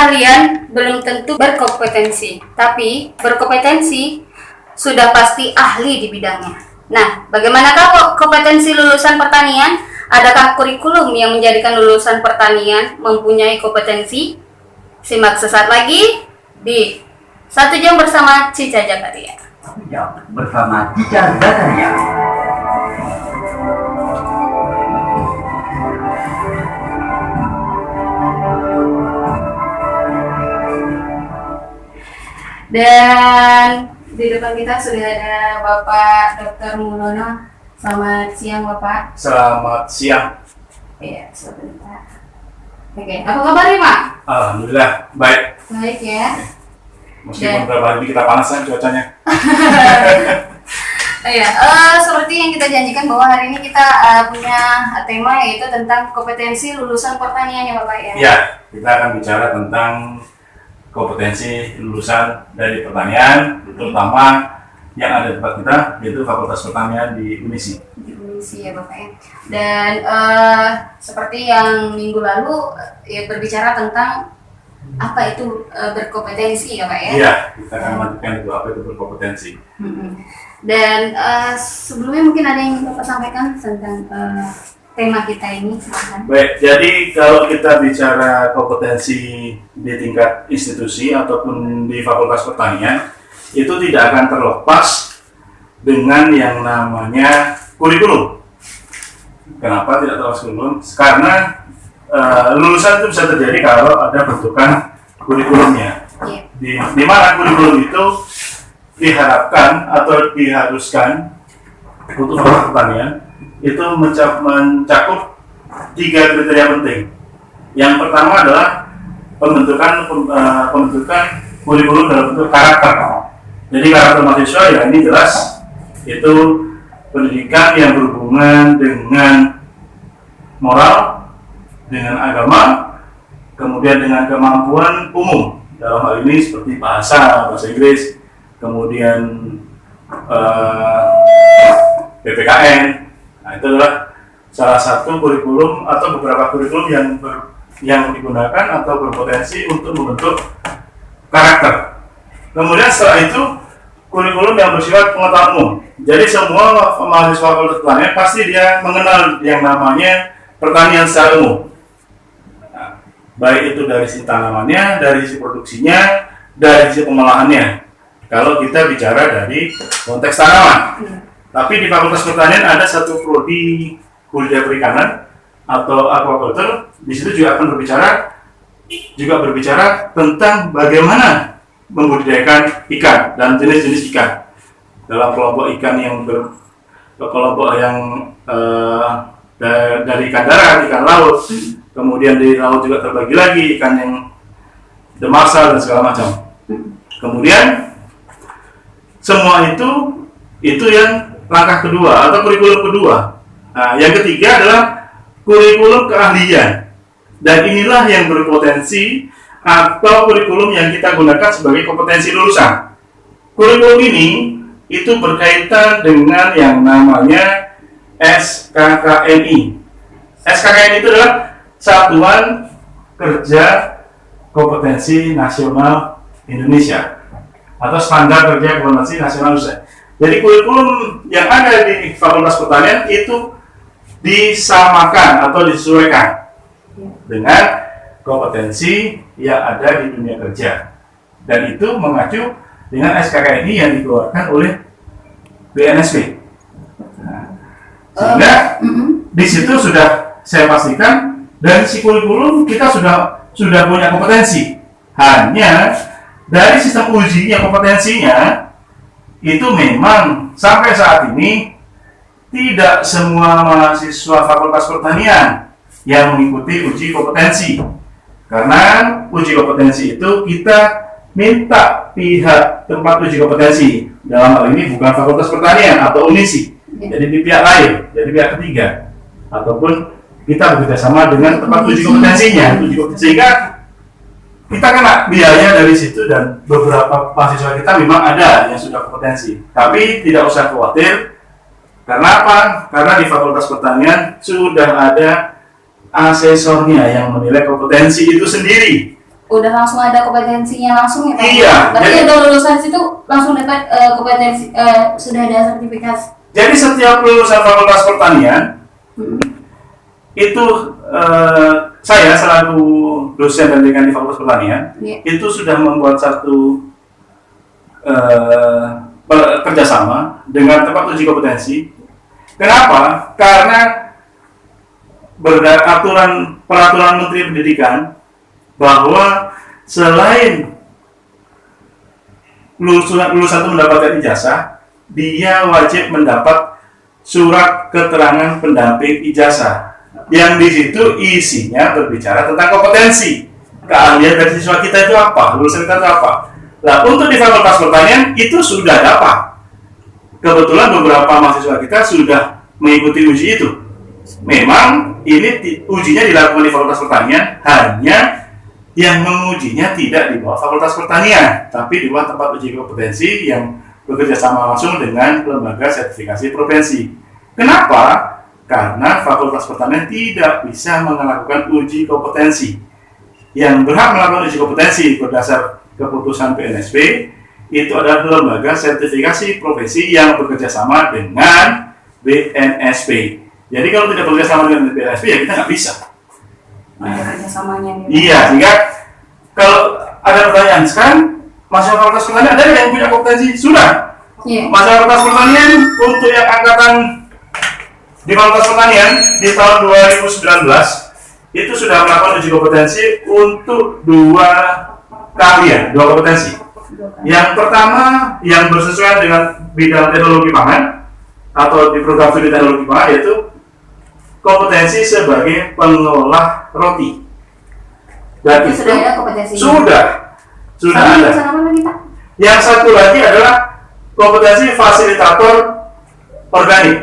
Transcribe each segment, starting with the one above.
keahlian belum tentu berkompetensi, tapi berkompetensi sudah pasti ahli di bidangnya. Nah, bagaimanakah kompetensi lulusan pertanian? Adakah kurikulum yang menjadikan lulusan pertanian mempunyai kompetensi? Simak sesaat lagi di 1 Jam bersama Cica Jakaria. 1 Jam bersama Cica Jakaria. Dan di depan kita sudah ada Bapak Dr. Mulono. Selamat siang Bapak. Selamat siang. Iya, sebentar. Oke, apa kabar nih Pak? Alhamdulillah, baik. Baik ya. Meskipun beberapa hari ini kita panas kan cuacanya. Iya, seperti yang kita janjikan bahwa hari ini kita punya tema yaitu tentang kompetensi lulusan pertanian ya Bapak ya. Iya, kita akan bicara tentang kompetensi lulusan dari pertanian, terutama yang ada di tempat kita, yaitu Fakultas Pertanian di UNISI. Di UNISI ya Bapak ya. Dan seperti yang minggu lalu ya berbicara tentang apa itu berkompetensi ya Pak ya. Iya, kita akan lanjutkan itu apa itu berkompetensi. Dan sebelumnya mungkin ada yang Bapak sampaikan tentang tema kita ini, silakan. Baik, jadi kalau kita bicara kompetensi di tingkat institusi ataupun di Fakultas Pertanian, itu tidak akan terlepas dengan yang namanya kurikulum. Kenapa tidak terlepas kurikulum? Karena lulusan itu bisa terjadi kalau ada bentukan kurikulumnya. Di mana kurikulum itu diharapkan atau diharuskan untuk Fakultas Pertanian itu mencakup 3 kriteria penting. Yang pertama adalah pembentukan kurikulum dalam bentuk karakter. Jadi karakter mahasiswa ya ini jelas itu pendidikan yang berhubungan dengan moral, dengan agama, kemudian dengan kemampuan umum. Dalam hal ini seperti bahasa Inggris, kemudian PPKN. Nah, itu adalah salah satu kurikulum atau beberapa kurikulum yang digunakan atau berpotensi untuk membentuk karakter. Kemudian setelah itu kurikulum yang bersifat pengetahuan umum. Jadi semua mahasiswa Fakultas Pertanian pasti dia mengenal yang namanya pertanian secara umum. Nah, baik itu dari sisi tanamannya, dari sisi produksinya, dari sisi pengolahannya. Kalau kita bicara dari konteks tanaman. Tapi di Fakultas Pertanian ada satu prodi budidaya perikanan atau aquaculture. Di situ juga akan berbicara tentang bagaimana membudidayakan ikan dan jenis-jenis ikan dalam kelompok ikan yang dari ikan darat, ikan laut, kemudian di laut juga terbagi lagi ikan yang demersal dan segala macam. Kemudian semua itu yang langkah kedua atau kurikulum kedua. Nah, yang ketiga adalah kurikulum keahlian, dan inilah yang berpotensi atau kurikulum yang kita gunakan sebagai kompetensi lulusan. Kurikulum ini itu berkaitan dengan yang namanya SKKNI. SKKNI itu adalah Satuan Kerja Kompetensi Nasional Indonesia atau Standar Kerja Kompetensi Nasional Indonesia. Jadi kurikulum yang ada di Fakultas Pertanian itu disamakan atau disesuaikan dengan kompetensi yang ada di dunia kerja, dan itu mengacu dengan SKKNI yang dikeluarkan oleh BNSP. Nah, sehingga di situ sudah saya pastikan dari si kurikulum kita sudah punya kompetensi. Hanya dari sistem ujinya kompetensinya itu memang sampai saat ini tidak semua mahasiswa Fakultas Pertanian yang mengikuti uji kompetensi. Karena uji kompetensi itu kita minta pihak tempat uji kompetensi, dalam hal ini bukan Fakultas Pertanian atau UNISI, jadi di pihak lain, jadi pihak ketiga, ataupun kita bekerjasama dengan tempat uji kompetensinya, sehingga kita kena biaya dari situ, dan beberapa mahasiswa kita memang ada yang sudah kompetensi. Tapi tidak usah khawatir, karena apa? Karena di Fakultas Pertanian sudah ada asesornya yang menilai kompetensi itu sendiri. udah langsung ada kompetensinya langsung ya Pak? Iya, Berarti jadi- udah lulusan situ langsung dapat kompetensi, sudah ada sertifikasi. Jadi setiap lulusan Fakultas Pertanian itu saya selaku dosen dan dekan di Fakultas Pertanian Iya. itu sudah membuat satu kerjasama dengan tempat uji kompetensi. Kenapa? Karena peraturan Menteri Pendidikan bahwa selain lulusan itu mendapatkan ijazah, dia wajib mendapat surat keterangan pendamping ijazah yang di situ isinya berbicara tentang kompetensi keahlian dari siswa kita itu apa, lulusan kita itu apa. Nah, untuk di Fakultas Pertanian itu sudah dapat. Kebetulan beberapa mahasiswa kita sudah mengikuti uji itu. Memang ini ujinya dilakukan di Fakultas Pertanian, hanya yang mengujinya tidak di bawah Fakultas Pertanian, tapi di bawah tempat uji kompetensi yang bekerja sama langsung dengan lembaga sertifikasi provinsi. Kenapa? Karena Fakultas Pertanian tidak bisa melakukan uji kompetensi. Yang berhak melakukan uji kompetensi berdasar keputusan BNSP itu adalah lembaga sertifikasi profesi yang bekerja sama dengan BNSP. Jadi kalau tidak bekerja sama dengan BNSP ya kita nggak bisa. Ada kerjasamanya gitu. Iya, sehingga kalau ada pertanyaan sekarang mahasiswa Fakultas Pertanian ada yang punya kompetensi? Sudah. Iya. Mahasiswa Fakultas Pertanian untuk yang angkatan di Fakultas Pertanian di tahun 2019 itu sudah melakukan uji kompetensi untuk dua kompetensi. Yang pertama yang bersesuaian dengan bidang teknologi pangan atau di program studi teknologi pangan yaitu kompetensi sebagai pengolah roti. Dan Itu sudah ada kompetensinya. Sudah Sama ada. jurusan apa lagi Pak? Yang satu lagi adalah kompetensi fasilitator organik.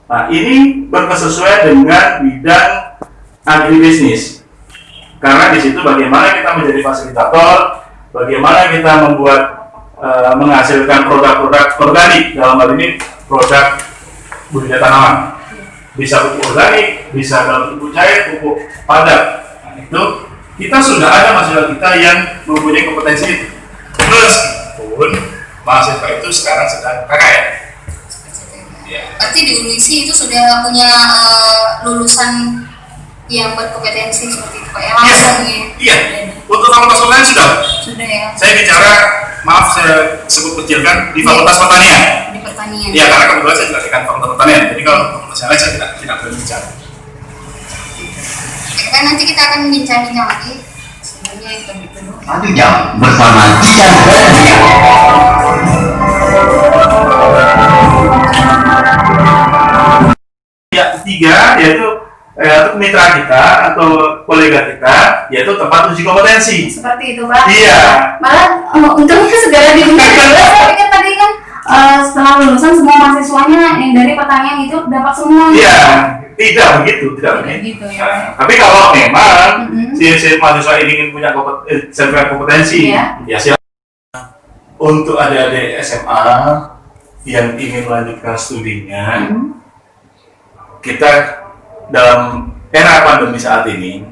Nah, ini berkesesuaian dengan bidang agribisnis. Karena di situ bagaimana kita menjadi fasilitator, bagaimana kita membuat menghasilkan produk-produk organik, dalam hal ini produk budidaya tanaman. Bisa pupuk organik, bisa dalam pupuk cair, pupuk padat. Nah, itu kita sudah ada mahasiswa kita yang mempunyai kompetensi itu. Meskipun mahasiswa itu sekarang sedang KKN. Ya. Berarti di UNISI itu sudah punya lulusan yang berkompetensi seperti itu Pak ya, langsung ya? Iya. Untuk Fakultas Pertanian Sudah ya? saya bicara, maaf saya sebut kecilkan di Fakultas Pertanian. Di pertanian. Iya, karena kebetulan saya juga dekan Fakultas Pertanian. Jadi kalau Fakultas yang lain saya tidak berbicara. Oke, nanti kita akan bincang-bincang lagi. Sebenarnya itu dulu. 1 jam bersama Cican Dania. Ya, ketiga yaitu mitra kita atau kolega kita yaitu tempat uji kompetensi. Seperti itu Pak. Iya. Malah untungnya segera dibuka. Saya pikir tadi kan setelah lulusan semua mahasiswanya yang dari pertanian itu dapat semua. Iya, tidak begitu, tidak Tidak begitu. gitu ya. Nah, tapi kalau memang Mm-mm. si mahasiswa ini ingin punya sertifikat kompetensi, Iya. ya siap. Untuk adik-adik SMA yang ingin melanjutkan studinya, kita dalam era pandemi saat ini,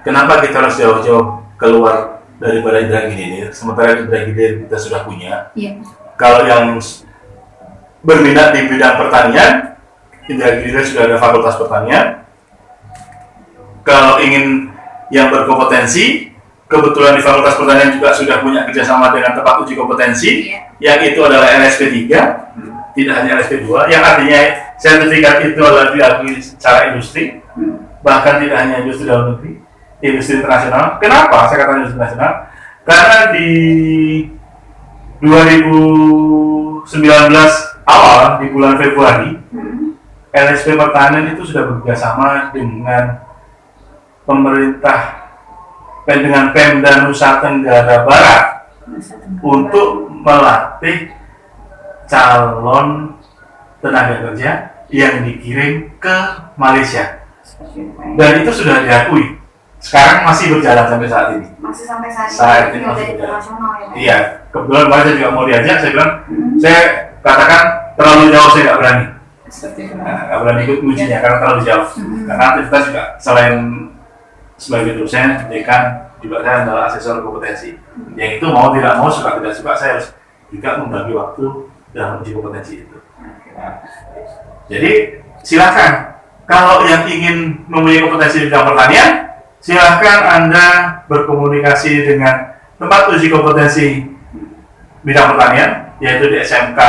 kenapa kita harus jauh-jauh keluar daripada Indragiri Hilir, sementara Indragiri Hilir kita sudah punya. Iya. Kalau yang berminat di bidang pertanian, Indragiri Hilir sudah ada Fakultas Pertanian. Kalau ingin yang berkompetensi, kebetulan di Fakultas Pertanian juga sudah punya kerjasama dengan tempat uji kompetensi, Iya. yang itu adalah LSP 3, tidak hanya LSP 2, yang artinya sertifikat itu adalah diakui secara industri, bahkan tidak hanya industri dalam negeri, industri internasional. Kenapa saya katakan industri internasional? Karena di 2019 awal, di bulan Februari, LSP Pertanian itu sudah bekerjasama dengan pemerintah dengan Pemda Nusa Tenggara Barat untuk melatih calon tenaga kerja yang dikirim ke Malaysia, dan itu sudah diakui. Sekarang masih berjalan sampai saat ini. Masih sampai saat Saat ini ini udah masih internasional ya Pak? Iya, kebetulan kemarin saya juga mau diajak, saya bilang, saya katakan terlalu jauh saya nggak berani. Seperti itu. Nah, nggak berani ikut ujinya karena terlalu jauh. Karena aktivitas juga selain sebagai dosen, dekan, juga saya adalah asesor kompetensi. Yang itu mau tidak mau, suka tidak suka, saya harus juga membagi waktu dalam uji kompetensi itu. Nah, jadi silakan kalau yang ingin memiliki kompetensi di bidang pertanian, silakan Anda berkomunikasi dengan tempat uji kompetensi bidang pertanian, yaitu di SMK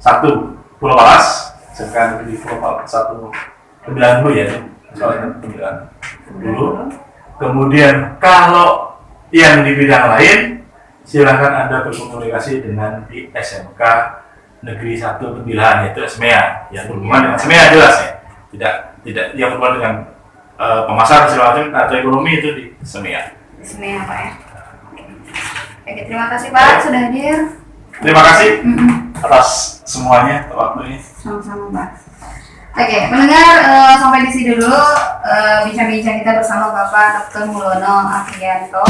1 Pulau Palas, SMK Negeri Pulau Palas 1 9 dulu ya, soalnya 9 dulu. Kemudian kalau yang di bidang lain, silakan Anda berkomunikasi dengan di SMK Negeri 1 Pemilihan, yaitu SMEA, yang berhubungan dengan SMEA jelas ya, tidak yang berhubungan dengan pemasaran segala macam atau ekonomi, itu di SMEA. Sebenarnya Pak ya. Oke, terima kasih Pak sudah hadir. Terima kasih atas semuanya, waktunya. Sama-sama Pak. Oke, mendengar sampai di sini dulu bincang-bincang kita bersama Bapak Dr. Mulyono Afrianto.